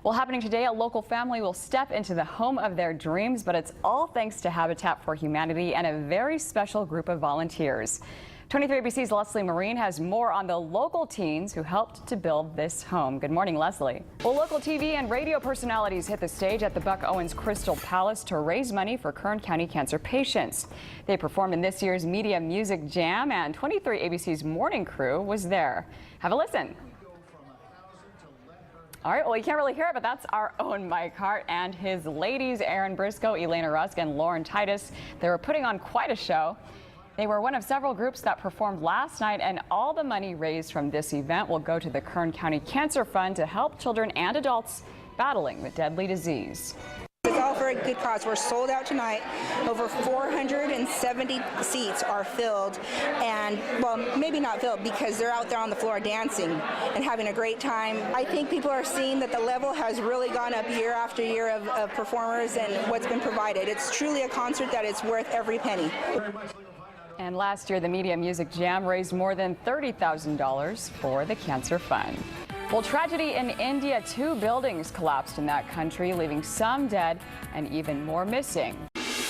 Well, happening today, a local family will step into the home of their dreams, but it's all thanks to Habitat for Humanity and a very special group of volunteers. 23 ABC's Leslie Marine has more on the local teens who helped to build this home. Good morning, Leslie. Well, local TV and radio personalities hit the stage at the Buck Owens Crystal Palace to raise money for Kern County cancer patients. They performed in this year's Media Music Jam, and 23 ABC's morning crew was there. Have a listen. All right, well, you can't really hear it, but that's our own Mike Hart and his ladies, Erin Briscoe, Elena Rusk, and Lauren Titus. They were putting on quite a show. They were one of several groups that performed last night, and all the money raised from this event will go to the Kern County Cancer Fund to help children and adults battling the deadly disease. It's all for a good cause. We're sold out tonight. Over 470 seats are filled, and, well, maybe not filled because they're out there on the floor dancing and having a great time. I think people are seeing that the level has really gone up year after year of performers and what's been provided. It's truly a concert that is worth every penny. And last year, the Media Music Jam raised more than $30,000 for the Cancer Fund. Well, tragedy in India, 2 buildings collapsed in that country, leaving some dead and even more missing.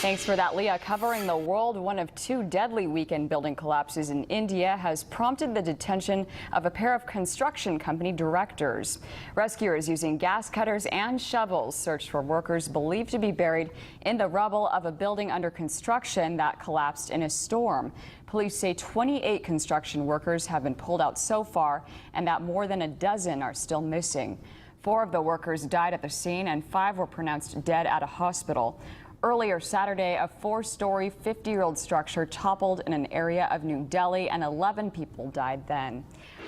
Thanks for that, Leah. Covering the world, one of 2 deadly weekend building collapses in India has prompted the detention of a pair of construction company directors. Rescuers using gas cutters and shovels searched for workers believed to be buried in the rubble of a building under construction that collapsed in a storm. Police say 28 construction workers have been pulled out so far, and that more than a dozen are still missing. 4 of the workers died at the scene, and 5 were pronounced dead at a hospital. Earlier Saturday, a 4-story, 50-year-old structure toppled in an area of New Delhi, and 11 people died then.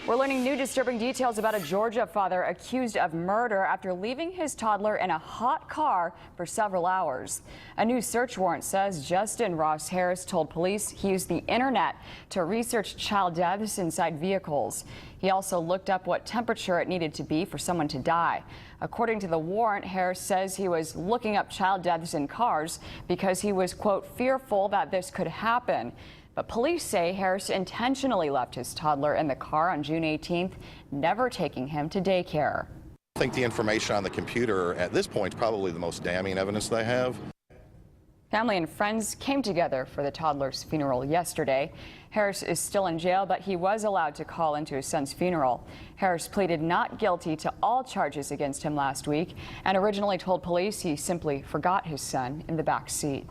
We're learning new disturbing details about a Georgia father accused of murder after leaving his toddler in a hot car for several hours. A new search warrant says Justin Ross Harris told police he used the internet to research child deaths inside vehicles. He also looked up what temperature it needed to be for someone to die. According to the warrant, Harris says he was looking up child deaths in cars because he was, quote, fearful that this could happen. But police say Harris intentionally left his toddler in the car on June 18th, never taking him to daycare. I think the information on the computer at this point is probably the most damning evidence they have. Family and friends came together for the toddler's funeral yesterday. Harris is still in jail, but he was allowed to call into his son's funeral. Harris pleaded not guilty to all charges against him last week and originally told police he simply forgot his son in the back seat.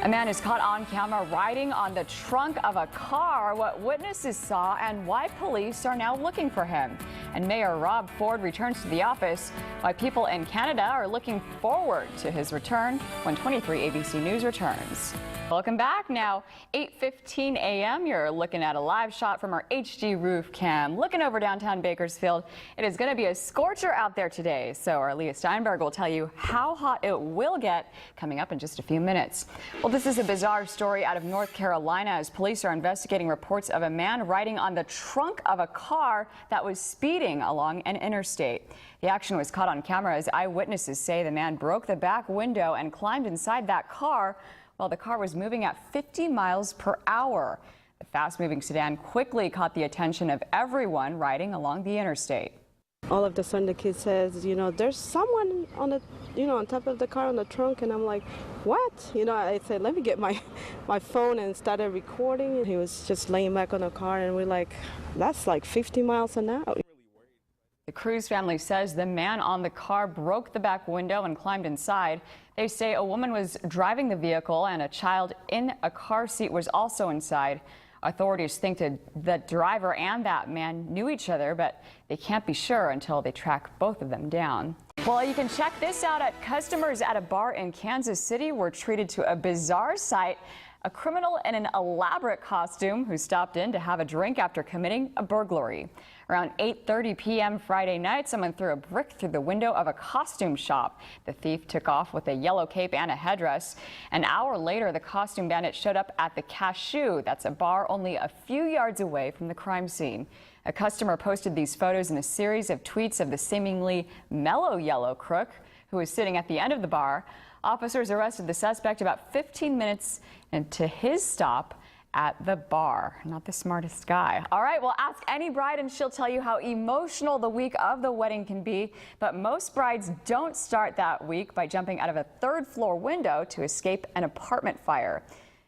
A man is caught on camera riding on the trunk of a car, what witnesses saw and why police are now looking for him. And Mayor Rob Ford returns to the office, why people in Canada are looking forward to his return when 23 ABC News returns. Welcome back. Now, 8:15 a.m. You're looking at a live shot from our HD roof cam. Looking over downtown Bakersfield, it is going to be a scorcher out there today. So our Leah Steinberg will tell you how hot it will get coming up in just a few minutes. Well, this is a bizarre story out of North Carolina as police are investigating reports of a man riding on the trunk of a car that was speeding along an interstate. The action was caught on camera as eyewitnesses say the man broke the back window and climbed inside that car while the car was moving at 50 miles per hour. The fast-moving sedan quickly caught the attention of everyone riding along the interstate. All of a sudden the kid says, there's someone on the, on top of the car on the trunk, and I'm like, what? I said, let me get my phone and started recording. He was just laying back on the car, and we're like, that's like 50 miles an hour. The Cruz family says the man on the car broke the back window and climbed inside. They say a woman was driving the vehicle and a child in a car seat was also inside. Authorities think the driver and that man knew each other, but they can't be sure until they track both of them down. Well, you can check this out. Customers at a bar in Kansas City were treated to a bizarre sight. A criminal in an elaborate costume who stopped in to have a drink after committing a burglary. Around 8:30 p.m. Friday night, someone threw a brick through the window of a costume shop. The thief took off with a yellow cape and a headdress. An hour later, the costume bandit showed up at the Cashew. That's a bar only a few yards away from the crime scene. A customer posted these photos in a series of tweets of the seemingly mellow yellow crook who was sitting at the end of the bar. Officers arrested the suspect about 15 minutes into his stop at the bar. Not the smartest guy. All right, well, ask any bride and she'll tell you how emotional the week of the wedding can be. But most brides don't start that week by jumping out of a third-floor window to escape an apartment fire.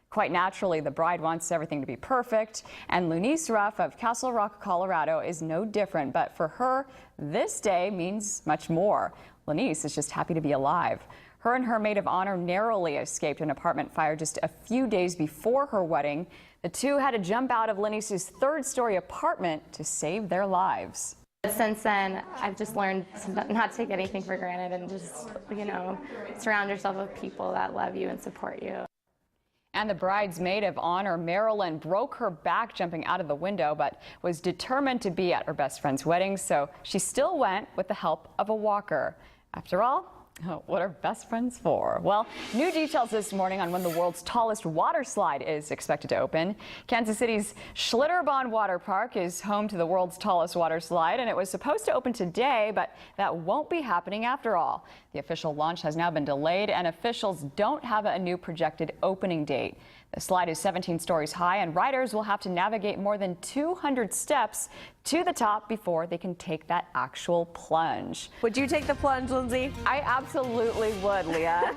Quite naturally, the bride wants everything to be perfect, and Lunice Ruff of Castle Rock, Colorado is no different. But for her, this day means much more. Lunice is just happy to be alive. Her and her maid of honor narrowly escaped an apartment fire just a few days before her wedding. The two had to jump out of Lunice's third-story apartment to save their lives. Since then, I've just learned to not take anything for granted and just, surround yourself with people that love you and support you. And the bride's maid of honor, Marilyn, broke her back jumping out of the window, but was determined to be at her best friend's wedding, so she still went with the help of a walker. After all, what are best friends for? Well, new details this morning on when the world's tallest water slide is expected to open. Kansas City's Schlitterbahn Water Park is home to the world's tallest water slide, and it was supposed to open today, but that won't be happening after all. The official launch has now been delayed, and officials don't have a new projected opening date. The slide is 17 stories high, and riders will have to navigate more than 200 steps to the top before they can take that actual plunge. Would you take the plunge, Lindsay? I absolutely would, Leah.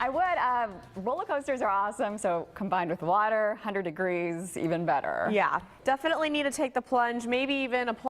I would. Roller coasters are awesome, so combined with water, 100 degrees, even better. Yeah, definitely need to take the plunge, maybe even apply